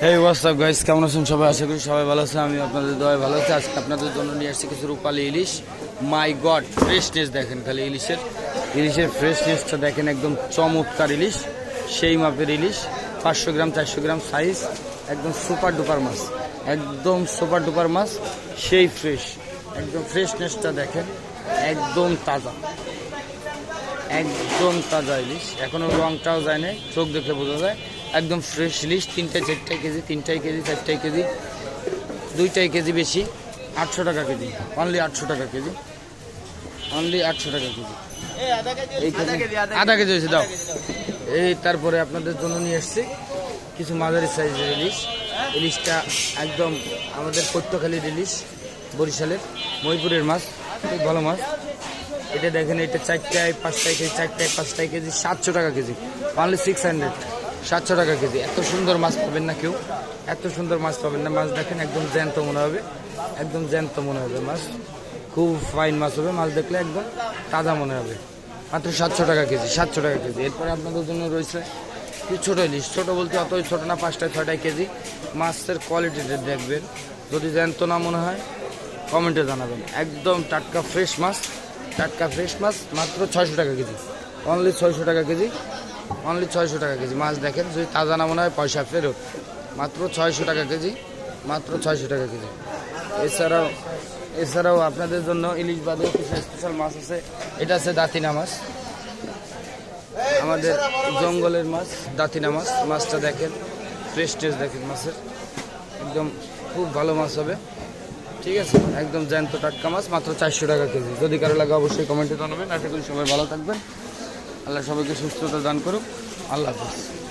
হেই WhatsApp guys, কেমন আছেন সবাই? আশা করি সবাই ভালো আছেন। আমি আপনাদের দোয়ায় ভালো আছি। আজকে আপনাদের জন্য নিয়ে আসছি কিছু রূপালী ইলিশ। মাই গড, ফ্রেশনেস দেখেন খালি ইলিশের ফ্রেশনেসটা দেখেন, একদম চমৎকার ইলিশ, সেই মাপের ইলিশ। 500 গ্রাম 400 গ্রাম সাইজ, একদম সুপার ডুপার মাছ, একদম সুপার ডুপার মাছ, সেই ফ্রেশ, একদম ফ্রেশনেসটা দেখেন, একদম তাজা, একদম তাজা ইলিশ। এখনও রংটাও যায় না, চোখ দেখলে বোঝা যায় একদম ফ্রেশ ইলিশ। 3টায় 4টায় কেজি, 3টায় কেজি, 4টায় কেজি, 2টায় কেজি বেশি। 800 টাকা কেজি, অনলি 800 টাকা কেজি, অনলি 800 টাকা কেজি। আধা কেজি হয়েছে, দাও। এই তারপরে আপনাদের জন্য নিয়ে এসছি কিছু মাঝারি সাইজের ইলিশ। ইলিশটা একদম আমাদের পৈত্যখালীর ইলিশ, বরিশালের মহিপুরের মাছ, খুব ভালো মাছ। এটা দেখেন, এটা 4টায় 5টায় কেজি, 4টায় 5টায় কেজি, 700 টাকা কেজি, অনলি 600, 700 টাকা কেজি। এত সুন্দর মাছ পাবেন না কেউ, এত সুন্দর মাছ পাবেন না। মাছ দেখেন একদম জ্যান্ত মনে হবে, একদম জ্যান্ত মনে হবে মাছ, খুব ফাইন মাছ হবে। মাছ দেখলে একদম তাজা মনে হবে। মাত্র 700 টাকা কেজি, 700 টাকা কেজি। এরপরে আপনাদের জন্য রয়েছে কি ছোটো ইলিশ। ছোটো বলতে অতই ছোটো না, 5টায় 6টায় কেজি। মাছের কোয়ালিটিটা দেখবেন, যদি জ্যান্ত না মনে হয় কমেন্টে জানাবেন। একদম টাটকা ফ্রেশ মাছ, টাটকা ফ্রেশ মাছ, মাত্র 600 টাকা কেজি, অনলি 600 টাকা কেজি, অনলি 600 টাকা কেজি। মাছ দেখেন, যদি তাজা না মনে হয় পয়সা ফেরত। মাত্র 600 টাকা কেজি, মাত্র 600 টাকা কেজি। এছাড়াও আপনাদের জন্য ইলিশ বাদে কিছু স্পেশাল মাছ আছে। এটা আছে দাতিনা মাছ, আমাদের জঙ্গলের মাছ, দাতিনা মাছ। মাছটা দেখেন, ফ্রেশনেস দেখেন মাছের, একদম খুব ভালো মাছ হবে, ঠিক আছে? একদম জ্যান্ত টাটকা মাছ, মাত্র 400 টাকা কেজি। যদি কারো লাগে অবশ্যই কমেন্টে জানাবেন। আশা করি সবাই ভালো থাকবেন। আল্লাহ সবাইকে সুস্থতা দান করুক। আল্লাহ হাফিজ।